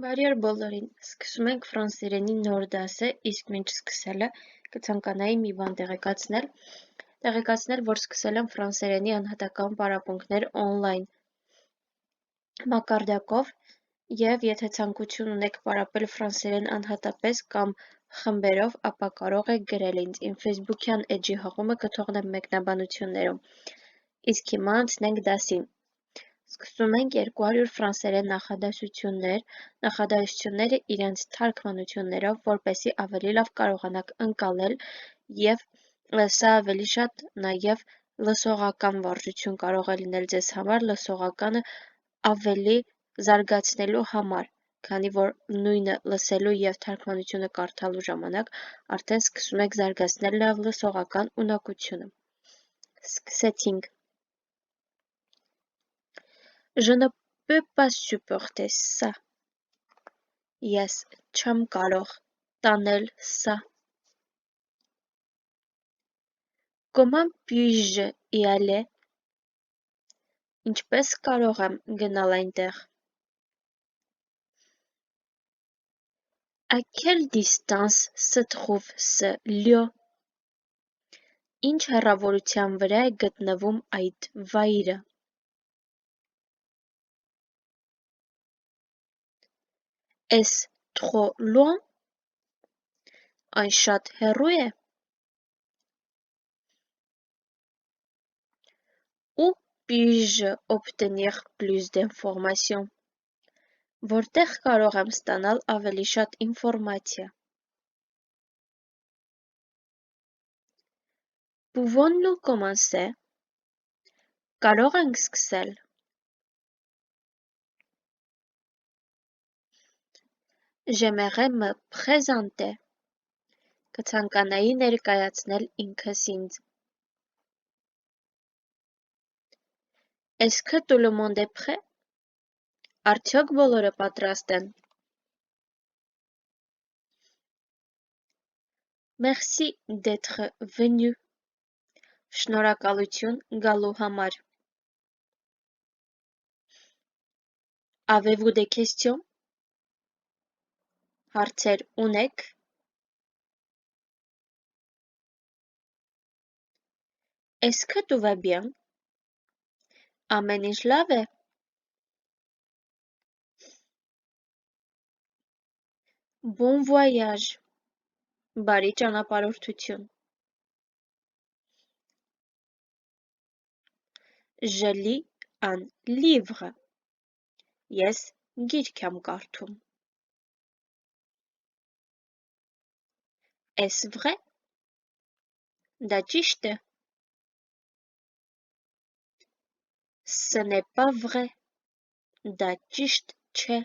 Բարի օր բոլորին, սկսում ենք ֆրանսերենի նոր դասը, իսկ մինչ սկսելը կցանկանայի մի բան տեղեկացնել, որ սկսել եմ ֆրանսերենի անհատական պարապմունքներ օնլայն մակարդակով և եթե ցանկություն ունեք պարապել ֆրանսերեն անհատապես կամ խմբերով, ապա կարող եք գրել ինձ, իմ ֆեյսբուքյան էջի հղումը կթողնեմ մեկնաբանություններում, իսկ հիմա անցնենք դասին։ Սկսում ենք 200 ֆրանսերեն նախադասություններ, նախադասությունները իրենց թարգմանություններով, որպեսզի ավելի լավ կարողանաք ընկալել և սա ավելի շատ նաև լսողական վարժություն կարող է լինել ձեզ համար, լսողականը ավելի զարգացնելու համար, քանի որ նույնը լսելու և թարգմանությունը կարդալու ժամանակ արդեն սկսում եք զարգացնել նաև լսողական ունակությունը։ Սկսեցինք։ Je ne peux pas supporter ça. Ես չեմ կարող տանել սա։ Comment puis-je y aller? Ինչպես կարող եմ գնալ այնտեղ? À quelle distance se trouve ce lieu? Ինչ հեռավորության վրա է գտնվում այդ վայրը? Est-ce trop loin? Այն շատ հեռու է? Où puis-je obtenir plus d'informations? Որտեղ կարող եմ ստանալ ավելի շատ ինֆորմացիա? Pouvons-nous commencer? Կարող ենք սկսել? J'aimerais me présenter. Կցանկանայի ներկայացնել ինքս ինձ։ Est-ce que tout le monde est prêt? Արդյոք բոլորը պատրաստ են? Merci d'être venu. Շնորհակալություն գալու համար։ Avez-vous des questions? Հարցեր ունեք? Est-ce que tout va bien? Ամեն ինչ լավ է? Bon voyage. Բարի ճանապարհորդություն։ Je lis un livre. Ես գիրք եմ կարդում։ Est-ce vrai? Դա ճիշտ է։ Ce n'est pas vrai. Դա ճիշտ չէ։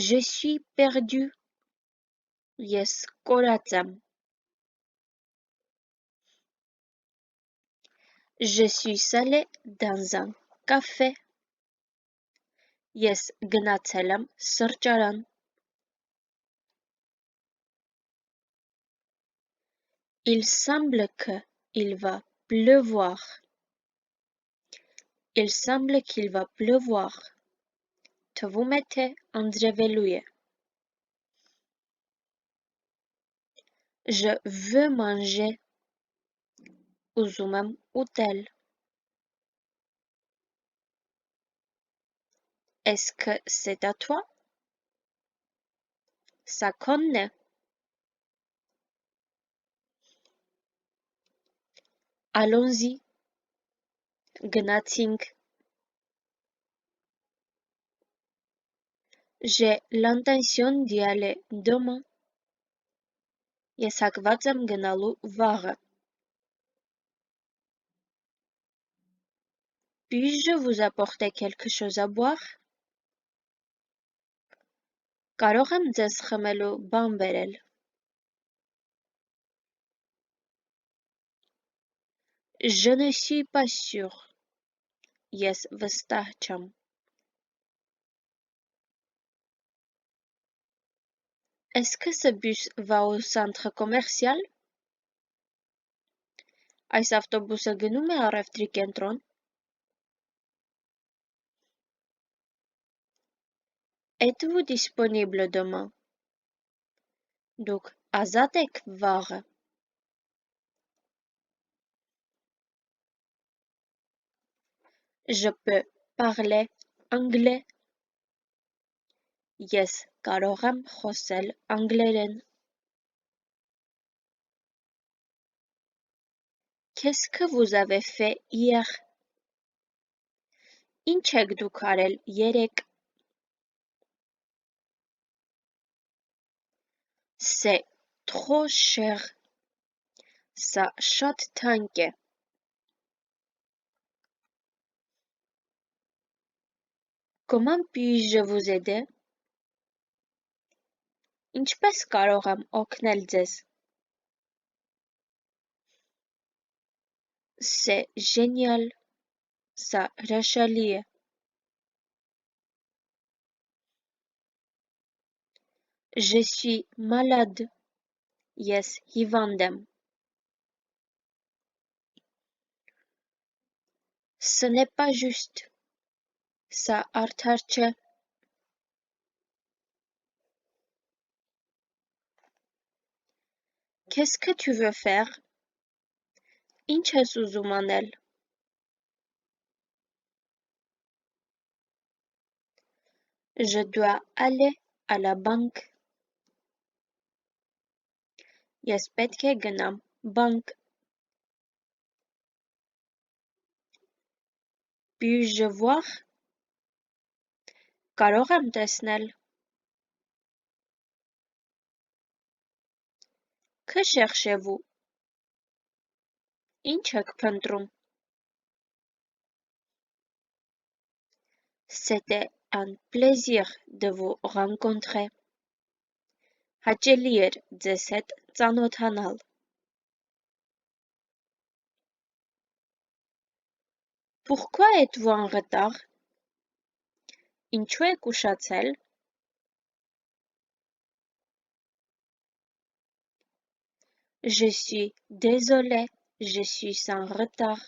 Je suis perdu. Ես կորած եմ։ Je suis allé dans un café. Ես գնացել եմ սրճարան։ Il semble que il va pleuvoir. Il semble qu'il va pleuvoir. Թվում է թե անձրևելու է։ Je veux manger. Ուզում եմ ուտել։ Est-ce que c'est à toi? Սա քոնն է։ Allons-y. Գնացինք։ J'ai l'intention d'y aller demain. Ես հակված եմ գնալու վաղը։ Puis-je vous apporter quelque chose à boire? Կարող եմ ձեզ խմելու բան բերել։ Je ne suis pas sûr. Ես վստահ չեմ։ Est-ce que ce bus va au centre commercial? Այս ավտոբուսը գնում է առևտրի կենտրոն։ Êtes-vous disponible demain? Դուք ազատ եք վաղը? Je peux parler anglais. Ես կարող եմ խոսել անգլերեն։ Qu'est-ce que vous avez fait hier? Ինչ եք դուք արել երեկ? C'est trop cher. Սա շատ թանկ է։ Comment puis-je vous aider? Ինչպես կարող եմ օգնել ձեզ? C'est génial. Սա հրաշալի է։ Je suis malade. Ես հիվանդ եմ։ Ce n'est pas juste. Սա արդար չէ։ Qu'est-ce que tu veux faire? Ինչ ես ուզում անել? Je dois aller à la banque. Ես պետք է գնամ բանկ։ Puis-je voir? Կարող եմ տեսնել։ Que cherchez-vous? Ինչ եք փնտրում? C'était un plaisir de vous rencontrer. Հաճելի էր ձեզ հետ ծանոթանալ։ Pourquoi êtes-vous en retard? Ինչու եք ուշացել? Je suis désolé, je suis en retard.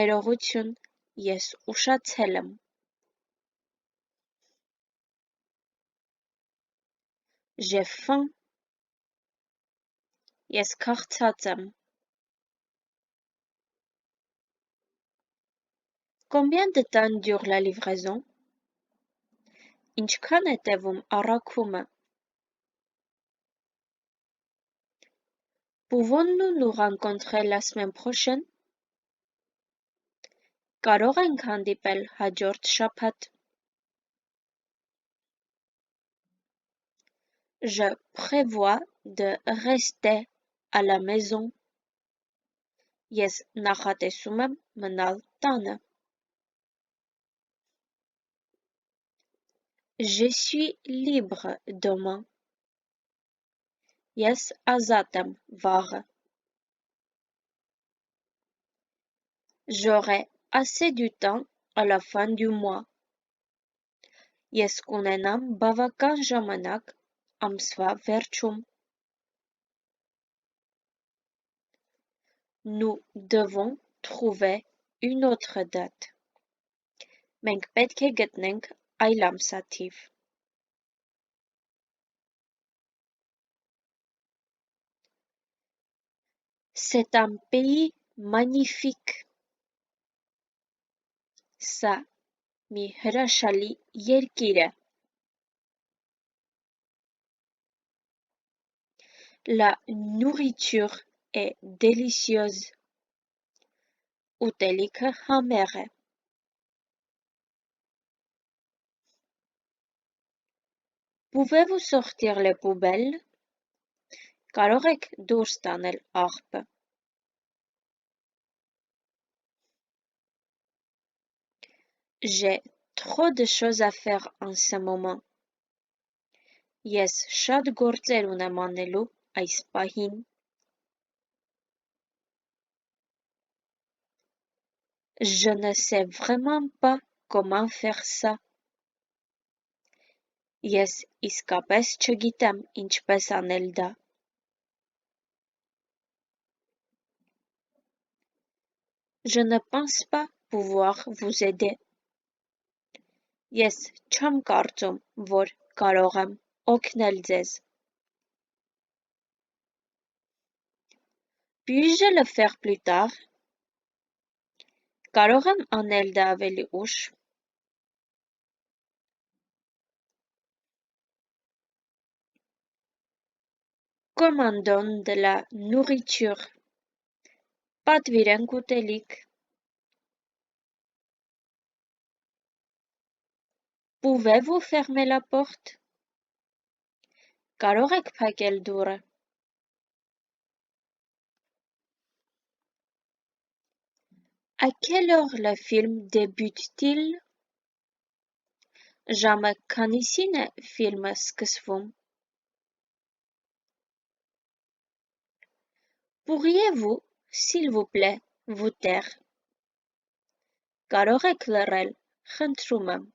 Ներողություն, ես ուշացել եմ։ J'ai faim. Ես քաղցած եմ։ Combien de temps dure la livraison? Ինչքան է տևում առաքումը? Pouvons-nous nous rencontrer la semaine prochaine? Կարող ենք հանդիպել հաջորդ շաբաթ։ Je prévois de rester à la maison. Ես նախատեսում եմ մնալ տանը։ Je suis libre demain. Ես ազատ եմ վաղը։ J'aurai assez du temps à la fin du mois. Ես կունենամ բավական ժամանակ ամսվա վերջում։ Nous devons trouver une autre date. Մենք պետք է գտնենք այլ ամսաթիվ։ C'est un pays magnifique. Սա մի հրաշալի երկիր է։ La nourriture est délicieuse. Ուտելիքը համեղ է։ Pouvez-vous sortir les poubelles? Կարող եք դուրս տանել աղբը։ J'ai trop de choses à faire en ce moment. Ես շատ գործեր ունեմ անելու այս պահին։ Je ne sais vraiment pas comment faire ça. Ես իսկապես չգիտեմ ինչպես անել դա։ Je ne pense pas pouvoir vous aider. Ես չեմ կարծում, որ կարող եմ օգնել ձեզ։ Puis-je le faire plus tard? Կարող եմ անել դա ավելի ուշ։ Commandons de la nourriture. Պատվիրենք ուտելիք։ Pouvez-vous fermer la porte? Կարող եք փակել դուռը։ À quelle heure le film débute-t-il? Ժամը քանիսին է ֆիլմը սկսվում։ Pourriez-vous, s'il vous plaît, vous taire? Կարող եք լռել, խնդրում եմ։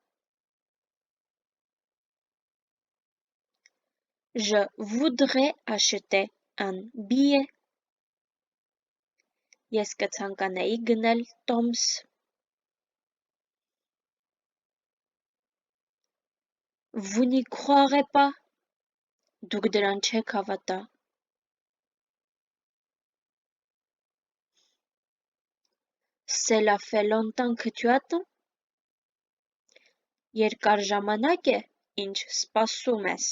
Je voudrais acheter un billet. Ես կցանկանայի գնել տոմս։ Vous n'y croirez pas? Դուք դրան չեք հավատա։ Cela fait longtemps que tu attends? Երկար ժամանակ է, ինչ սպասում ես։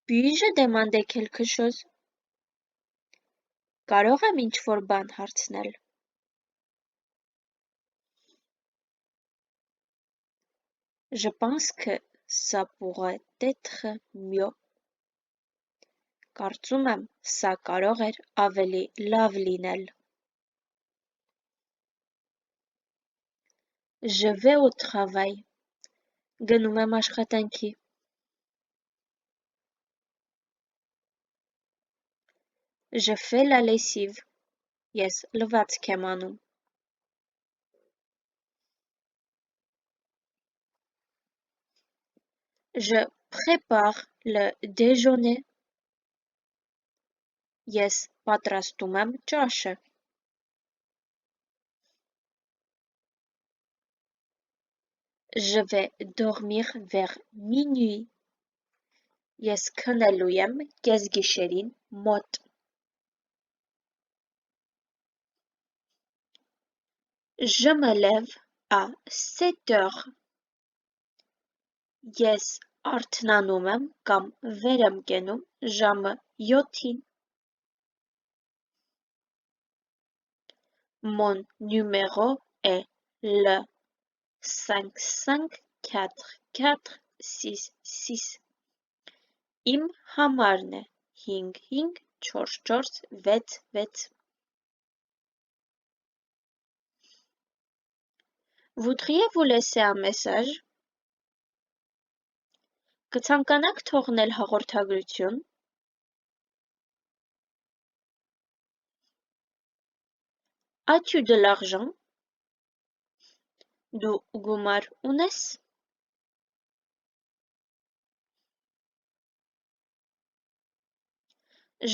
Puis-je demander quelque chose? Կարող եմ ինչ-որ բան հարցնել։ Je pense que ça pourrait être mieux. Կարծում եմ, սա կարող էր ավելի լավ լինել։ Je vais au travail. Գնում եմ աշխատանքի։ Je fais la lessive. Ես լվացք եմ անում։ Je prépare le déjeuner. Ես պատրաստում եմ ճաշը։ Je vais dormir vers minuit. Ես քնելու եմ կեսգիշերին մոտ։ Je me lève à 7 heures. Ես արթնանում եմ կամ վեր եմ կենում ժամը 7-ին։ Mon numéro est le 554466. Իմ համարն է 554466։ Voudriez-vous laisser un message? Կցանկանաք թողնել հաղորդագրություն? As-tu de l'argent? Դու գումար ունես?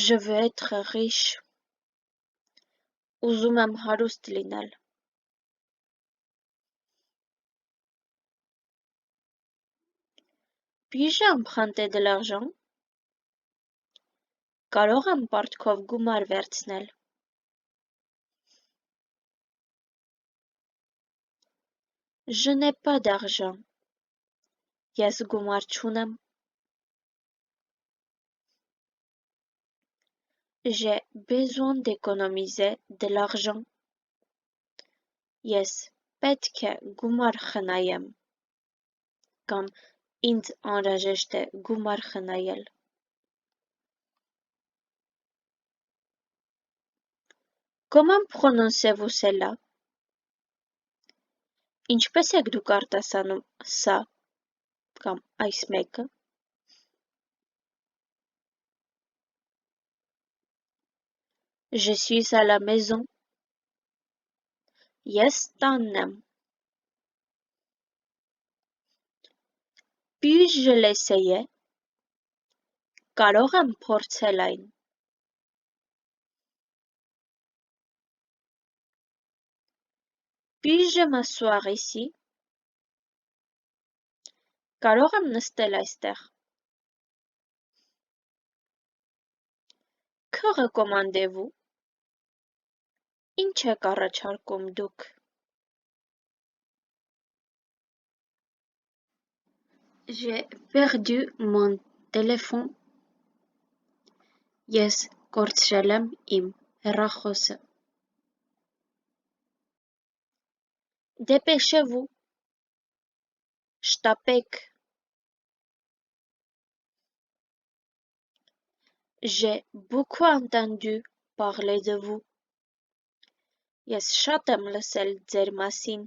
Je veux être riche. Ուզում եմ հարուստ լինել։ Puis-je emprunter de l'argent? Կարող եմ պարտքով գումար վերցնել։ Je n'ai pas d'argent. Ես գումար չունեմ։ J'ai besoin d'économiser de l'argent. Ես պետք է գումար խնայեմ։ Կամ ինձ անհրաժեշտ է գումար խնայել։ Comment prononcez-vous cela? Ինչպես եք դուք արտասանում սա կամ այս մեկը։ Je suis à la maison. Ես տանն եմ։ Puis-je l'essayer? Կարող եմ փորձել այն։ Puis-je m'asseoir ici? Կարող եմ նստել այստեղ? Que recommandez-vous? Ինչ եք առաջարկում դուք? J'ai perdu mon téléphone. Ես կորցրել եմ իմ հեռախոսը. Dépêchez-vous. Շտապեք. J'ai beaucoup entendu parler de vous. Ես շատ եմ լսել ձեր մասին.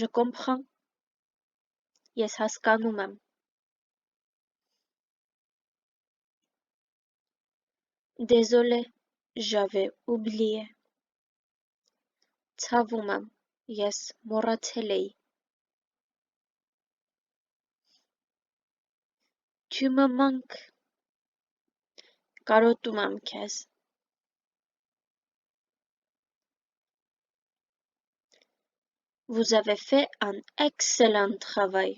Je comprends. Ես հասկանում եմ. Désolé, j'avais oublié. Ցավում եմ, ես մոռացել էի. Tu me manques. Կարոտում եմ քեզ. Vous avez fait un excellent travail.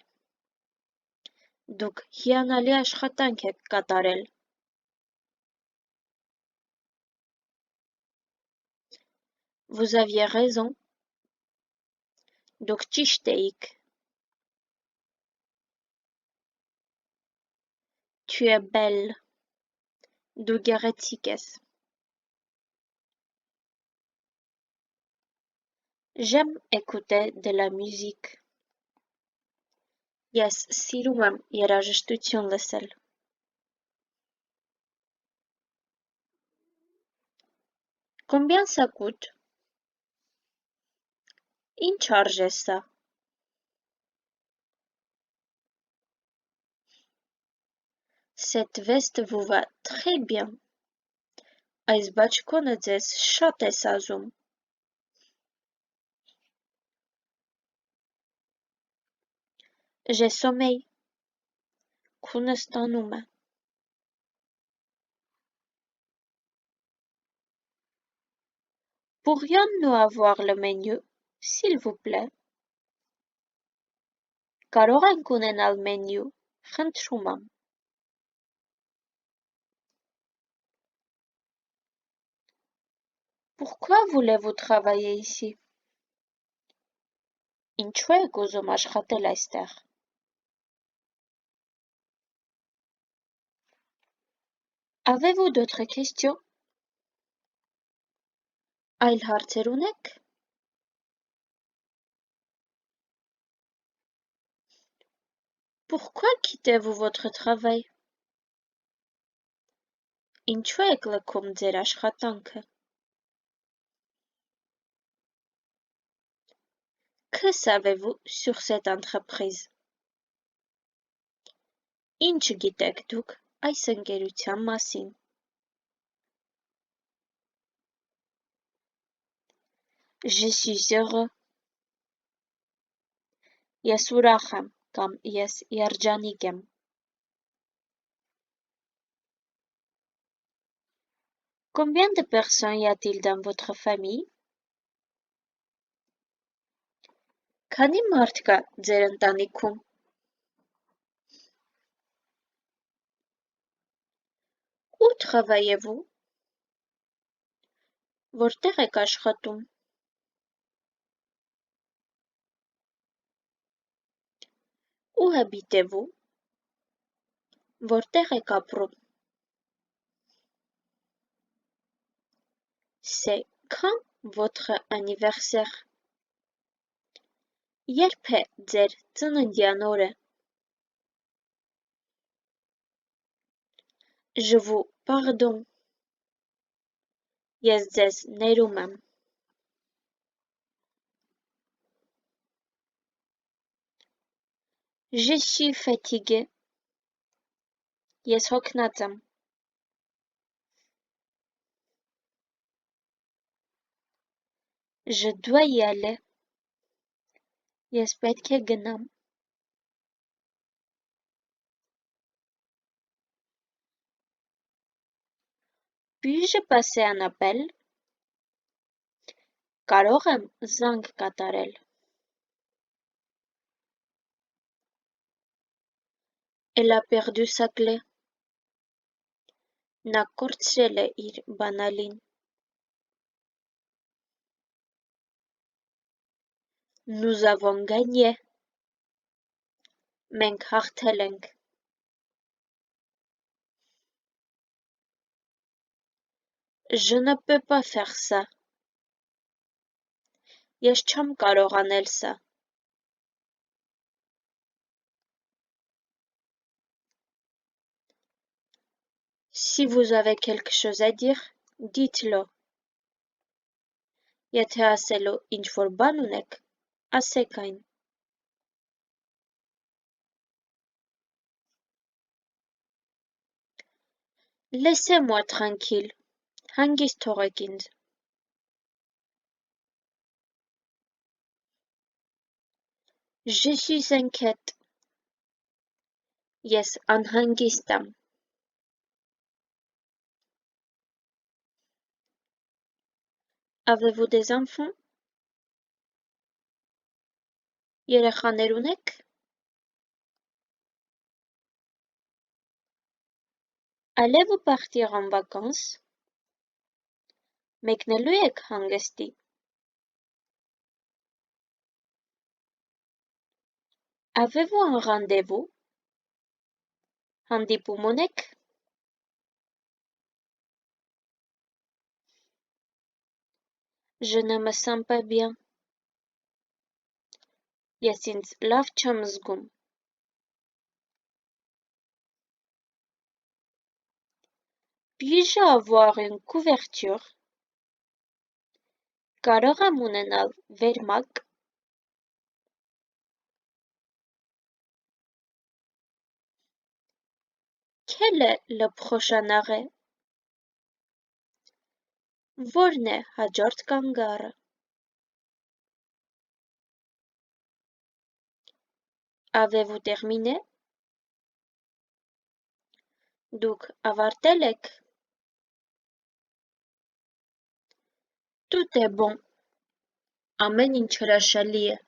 Դուք հիանալի աշխատանք եք կատարել. Vous aviez raison. Դուք ճիշտ էիք. Tu es belle. Դու գեղեցիկ ես. J'aime écouter de la musique. Ես սիրում եմ երաժշտություն լսել. Combien ça coûte? Ինչ արժե սա? Cette veste vous va très bien. Այս բաճկոնը ձեզ շատ է սազում. J'ai sommeil. Քունը ստանում է. Pourrions-nous avoir le menu, s'il vous plaît? Կարող ենք ունենալ մենյու, խնդրում եմ. Pourquoi voulez-vous travailler ici? Ինչու եք ուզում աշխատել այստեղ? Avez-vous d'autres questions? Այլ հարցեր ունեք? Pourquoi quittez-vous votre travail? Ինչու եք լքում ձեր աշխատանքը? Que savez-vous sur cette entreprise? Ինչ գիտեք դուք այս ընկերության մասին? Je suis heureux. Ես ուրախ եմ կամ ես երջանիկ եմ. Combien de personnes y a-t-il dans votre famille? Քանի մարդ կա ձեր ընտանիքում? Où travaillez-vous? Որտեղ եք աշխատում? Où habitez-vous? Որտեղ եք ապրում? C'est quand votre anniversaire? Երբ է ձեր ծննդյան օրը? Je vous pardonne. Ես ձեզ ներում եմ. Je suis fatigué. Ես հոգնած եմ. Je dois y aller. Ես պետք է գնամ. Puis-je passer un appel? Կարող եմ զանգ կատարել։ Elle a perdu sa clé. Նա կորցրել է իր բանալին։ Nous avons gagné. Մենք հաղթել ենք։ Je ne peux pas faire ça. Ես չեմ կարող անել սա։ Si vous avez quelque chose à dire, dites-le. Եթե ասելու ինչ-որ բան ունեք, ասեք այն։ Laissez-moi tranquille. Հանգիստ թողեք ինձ։ Je suis inquiète. Ես անհանգիստ եմ։ Avez-vous des enfants? Երեխաներ ունեք? Allez-vous partir en vacances? Մեկնելու եք հանգստի։ Avez-vous un rendez-vous? Հանդիպում ունեք? Je ne me sens pas bien. Ես ինձ լավ չեմ զգում։ Puis-je avoir une couverture? Կարող եմ ունենալ վերմակ։ Quel est le prochain arrêt? Որն է հաջորդ կանգառը? Avez-vous terminé? Դուք ավարտել եք? Tout est bon. Ամեն ինչ հրաշալի է։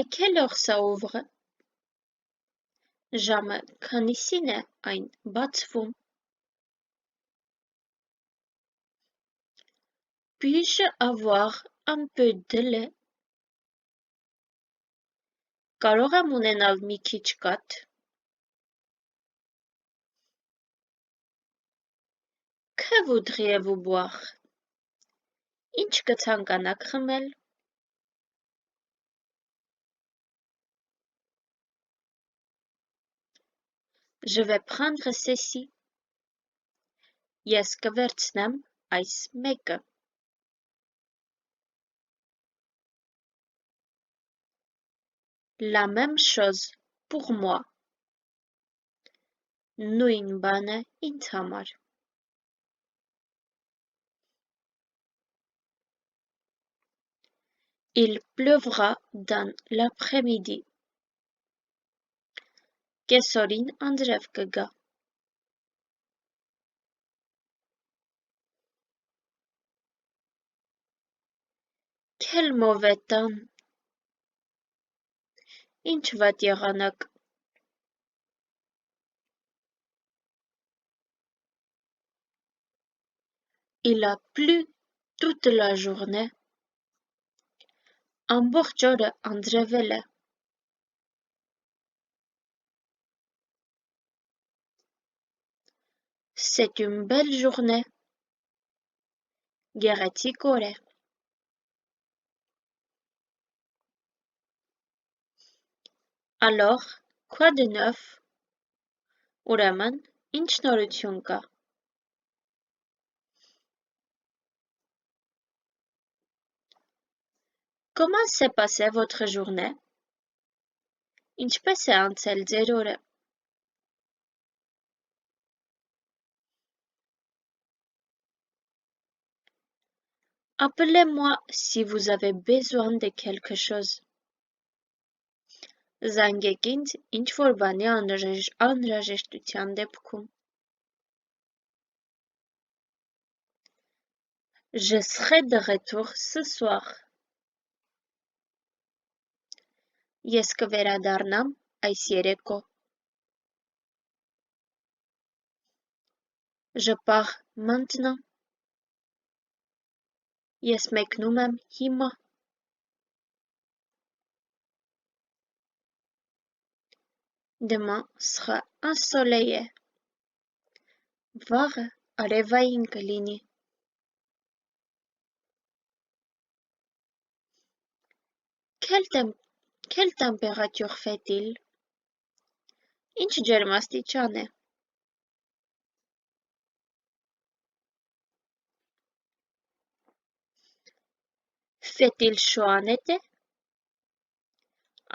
À quelle heure ça ouvre? Ժամը քանիսին է այն բացվում։ Puis-je avoir un peu de lait? Կարող եմ ունենալ մի քիչ կաթ։ Que voudriez-vous boire? Ինչ կցանկանաք խմել? Je vais prendre ceci. Ես կվերցնեմ այս մեկը։ La même chose pour moi. Նույն բանը ինձ համար։ Il pleuvra dans l'après-midi. Կեսօրին անձրև կգա։ Quel mauvais temps. Ինչ վատ եղանակ։ Il a plu toute la journée. Ամբողջ օրը անձրևել է։ C'est une belle journée. Գեղեցիկ օր է։ Alors, quoi de neuf? Ուրեմն, ինչ նորություն կա։ Comment s'est passée votre journée? Ինչպես է անցել ձեր օրը։ Appelez-moi si vous avez besoin de quelque chose. Զանգեք ինձ ինչ-որ բանի անհրաժեշտության դեպքում: Je serai de retour ce soir. Ես կվերադառնամ այս երեկո: Je pars maintenant. Ես մեկնում եմ հիմա: Demain sera ensoleillé. Վաղը արևային կլինի: Quelle température fait-il? Ինչ ջերմաստիճան է: Fait-il chaud en été?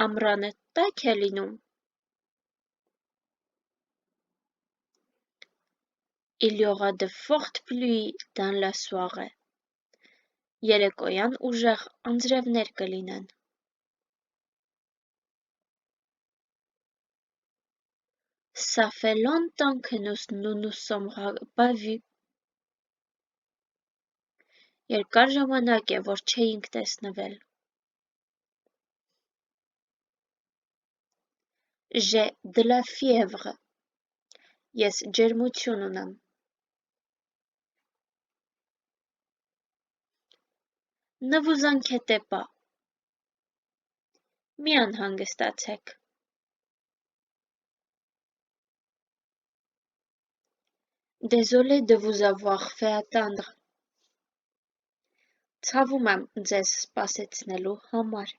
Ամռանը տաք է լինում: Il y aura de fortes pluies dans la soirée. Երեկոյան ուժեղ անձրևներ կլինեն: Ça fait longtemps que nous nous sommes pas vus. Երկար ժամանակ է, որ չէինք տեսնվել: J'ai de la fièvre. Ես ջերմություն ունեմ: Ne vous inquiétez pas. Մի անհանգստացեք: Désolé de vous avoir fait attendre. Ցավում եմ ձեզ սպասեցնելու համար: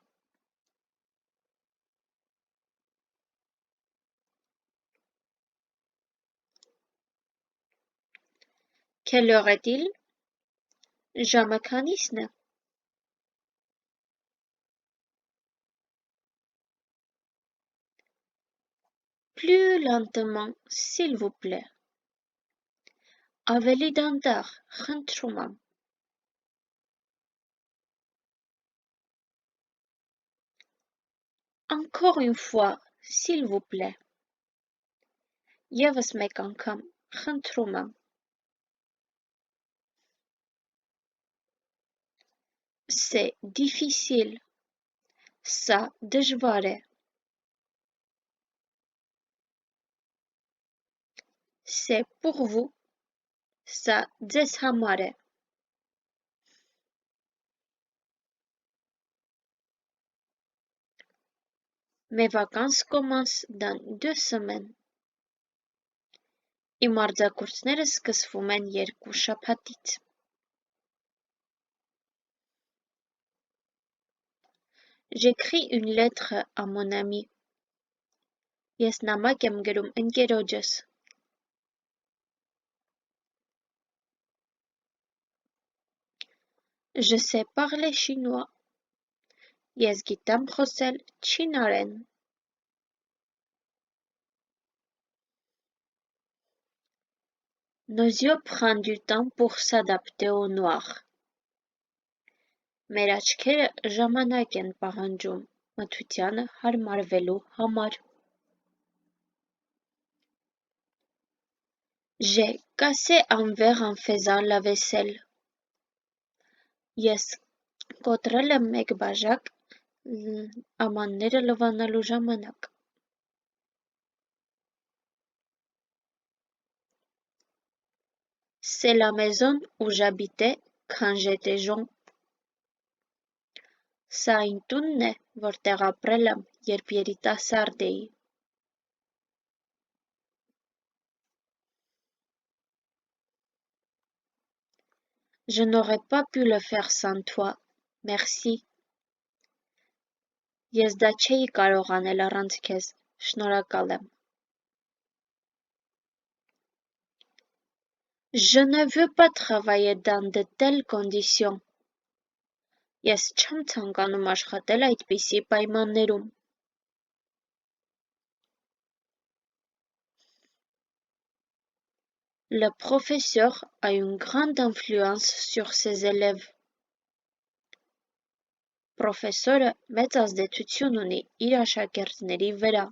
Quelle heure est-il? Ժամը քանիսն է? Plus lentement, s'il vous plaît. Ավելի դանդաղ, խնդրում եմ: Encore une fois, s'il vous plaît. Եվս մեկ անգամ, խնդրում եմ: C'est difficile. Սա դժվար է: C'est pour vous. Սա ձեզ համար է: Mes vacances commencent dans 2 semaines. Իմ արձակուրդները սկսվում են 2 շաբաթից: J'écris une lettre à mon ami. Ես նամակ եմ գրում ընկերոջս: Je sais parler chinois. Ես գիտեմ խոսել չինարեն: Nos yeux prennent du temps pour s'adapter au noir. Մեր աչքերը ժամանակ են պահանջում մթությանը հարմարվելու համար: J'ai cassé un verre en faisant la vaisselle. Ես կոտրել եմ մեկ բաժակ ամանները լվանալու ժամանակ: C'est la maison où j'habitais quand j'étais jeune. Սա այն տունն է, որտեղ ապրել եմ, երբ երիտասարդ էի: Je n'aurais pas pu le faire sans toi. Merci. Ես դա չէի կարող անել առանց քեզ: Շնորհակալ եմ: Je ne veux pas travailler dans de telles conditions. Ես չեմ ցանկանում աշխատել այդպիսի պայմաններում: Le professeur a une grande influence sur ses élèves. Պրոֆեսորը մեծ ազդեցություն ունի իր աշակերտների վրա։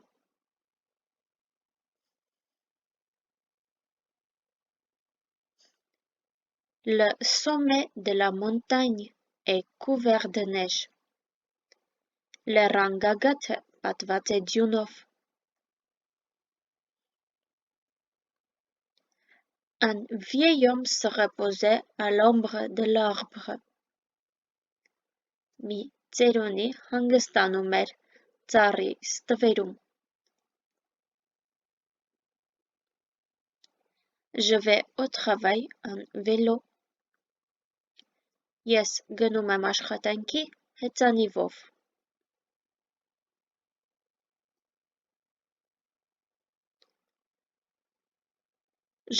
Le sommet de la montagne est couvert de neige. Լեռան պատված է ձյունով։ Un vieil homme se reposait à l'ombre de l'arbre. Մի ծերունի հանգստանում էր ծառի ստվերում։ Je vais au travail en vélo. Ես գնում եմ աշխատանքի հեծանիվով։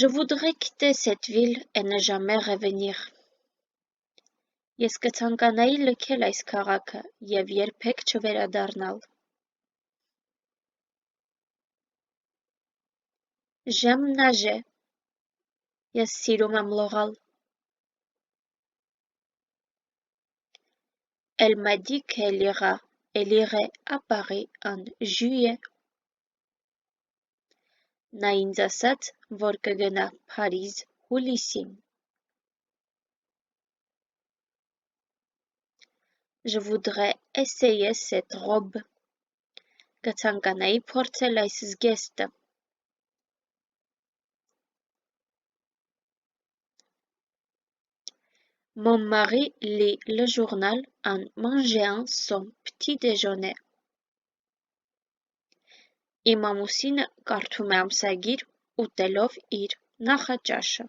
Je voudrais quitter cette ville et ne jamais revenir. Ես կցանկանայի լքել այս քաղաքը և երբեք չվերադառնալ։ J'aime nager. Ես սիրում եմ լողալ։ Elle m'a dit qu'elle irait à Paris en juillet. Նա ինձ ասաց, որ կգնա Փարիզ հուլիսին։ Je voudrais essayer cette robe. Կցանկանայի փորձել այս զգեստը։ Mon mari lit le journal en mangeant son petit déjeuner. Իմ ամուսինը կարդում է ամսագիր ուտելով իր նախաճաշը։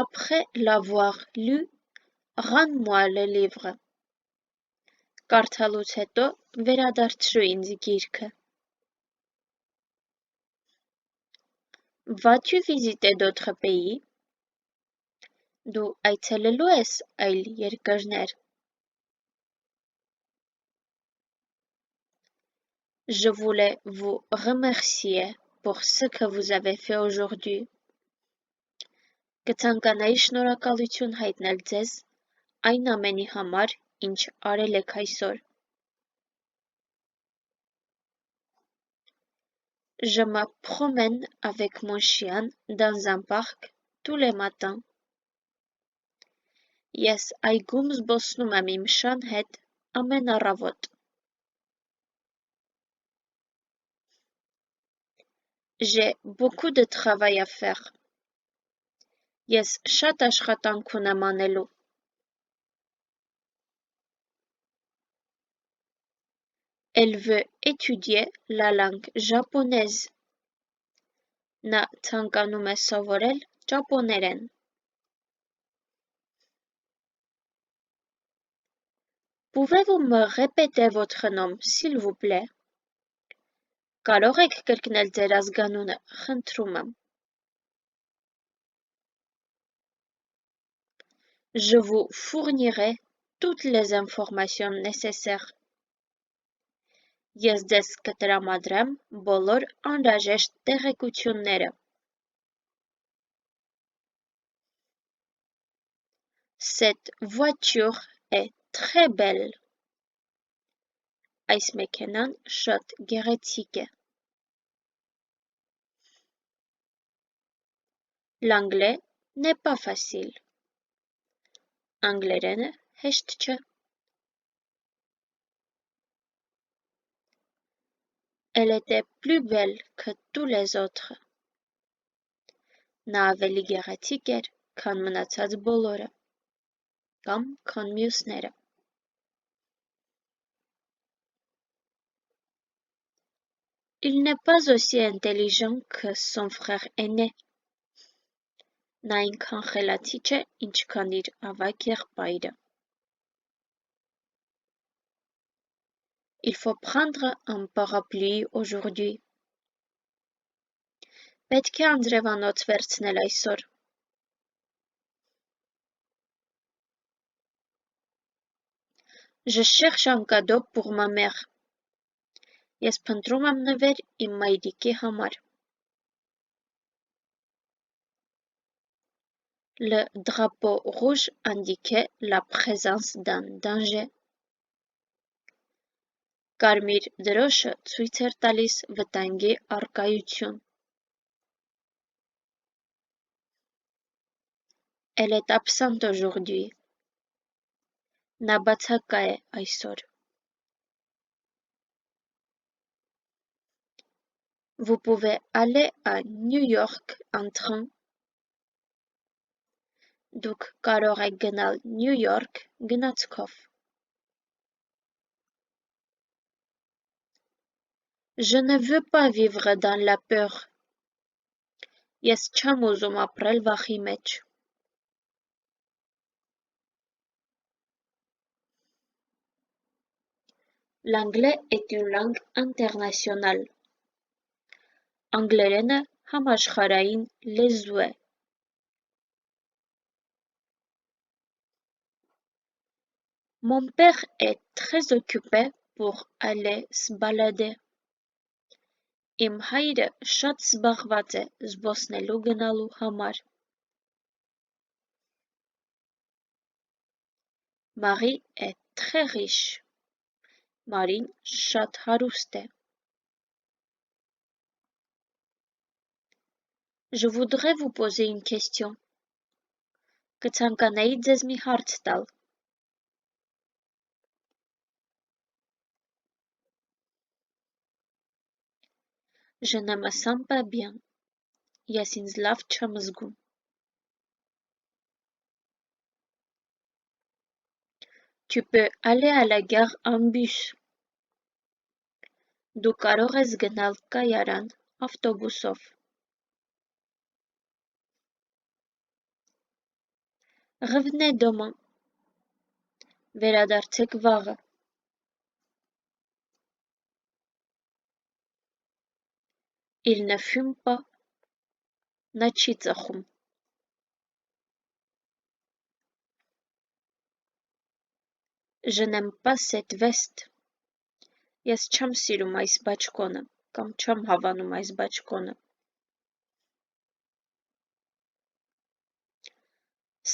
Après l'avoir lu, rends-moi le livre. Կարդալուց հետո վերադարձրու ինձ գիրքը։ Vas-tu visiter d'autres pays? Դու այցելելու ես այլ երկրներ։ Je voulais vous remercier pour ce que vous avez fait aujourd'hui. Կցանկանայի շնորհակալություն հայտնել ձեզ այն ամենի համար, ինչ արել եք այսօր։ Je me promène avec mon chien dans un parc tous les matins. Ես այգում զբոսնում եմ իմ շան հետ ամեն առավոտ։ J'ai beaucoup de travail à faire. Ես շատ աշխատանք ունեմ անելու։ Elle veut étudier la langue japonaise. Նա ցանկանում է սովորել ճապոներեն։ Pouvez-vous me répéter votre nom, s'il vous plaît? Կարող եք կրկնել ձեր ազգանունը, խնդրում եմ։ Je vous fournirai toutes les informations nécessaires. Ես ձեզ կտրամադրեմ բոլոր անհրաժեշտ տեղեկությունները։ Cette voiture est très belle. Այս մեքենան շատ գեղեցիկ է։ L'anglais n'est pas facile. Անգլերենը հեշտ չէ։ Elle était plus belle que tous les autres. Նա ավելի գեղեցիկ էր, քան մնացած բոլորը, կամ քան մյուսները։ Il n'est pas aussi intelligent que son frère aîné. Նա այնքան խելացի չէ, ինչքան իր ավագ եղբայրը։ Il faut prendre un parapluie aujourd'hui. Պետք է անձրևանոց վերցնել այսօր։ Je cherche un cadeau pour ma mère. Ես փնտրում եմ նվեր իմ մայրիկի համար։ Le drapeau rouge indiquait la présence d'un danger. Կարմիր դրոշը ցույց էր տալիս վտանգի առկայություն։ Elle est absente aujourd'hui. Նա բացակա է այսօր։ Vous pouvez aller à New York en train. Դուք կարող եք գնալ Նյու Յորք գնացքով։ Je ne veux pas vivre dans la peur. Ես չեմ ուզում ապրել վախի մեջ։ L'anglais est une langue internationale. Անգլերենը համաշխարհային լեզու է։ Mon père est très occupé pour aller se balader. Իմ հայրը շատ զբաղված է զբոսնելու գնալու համար։ Marie est très riche. Մարին շատ հարուստ է։ Je voudrais vous poser une question. Կցանկանայի ձեզ մի հարց տալ։ Je ne me sens pas bien. Ես ինձ լավ չեմ զգում։ Tu peux aller à la gare en bus. Դու կարող ես գնալ կայարան ավտոբուսով։ Revenez demain. Վերադարձեք վաղը։ Il ne fume pas. Նա չի ծխում։ Je n'aime pas cette veste. Ես չեմ սիրում այս բաճկոնը, կամ չեմ հավանում այս բաճկոնը։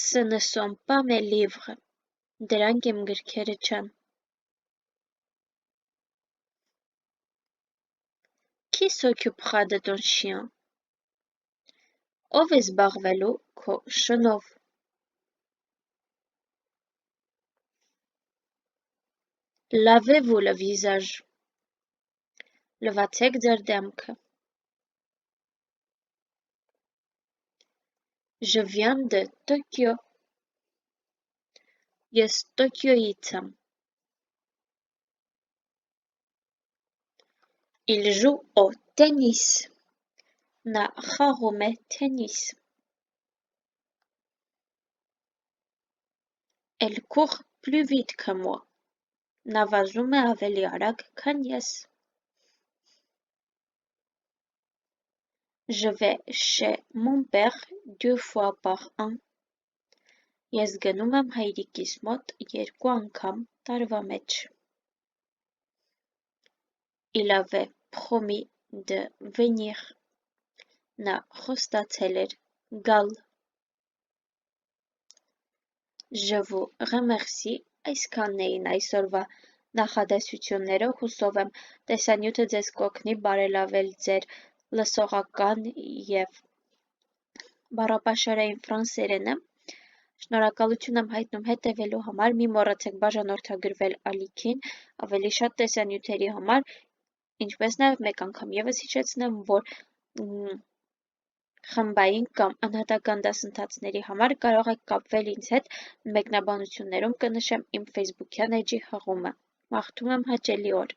Ce ne sont pas mes livres. Դրանք իմ գրքերը չեն։ Qui s'occupera de ton chien? Ով է զբաղվելու քո շնով։ Lavez-vous le visage. Լվացեք ձեր դեմքը։ Je viens de Tokyo. Ես Տոկիոյից եմ։ Il joue au tennis. Նա խաղում է թենիս։ Elle court plus vite que moi. Նա վազում է ավելի արագ, քան ես։ Je vais chez mon père 2 fois par an. Ես գնում եմ հայրիկիս մոտ 2 անգամ տարվա մեջ։ Il avait promis de venir. Նա խոստացել էր գալ։ Je vous remercie. Այսքանն էին այսօրվա նախադասությունները, հուսով եմ տեսանյութը ձեզ կօգնի բարելավել ձեր լսողական և բառապաշարային ֆրանսերենը։ Շնորհակալություն եմ հայտնում հետևելու համար, մի մոռացեք բաժանորդագրվել ալիքին ավելի շատ տեսանյութերի համար, ինչպես նաև մեկ անգամ ևս հիշեցնեմ, որ խմբային կամ անհատական դասընթացների համար կարող եք կապվել ինձ հետ, մեկնաբանություններում կնշեմ իմ ֆեյսբուքյան էջի հղումը։ Մաղթում եմ հաճելի օր։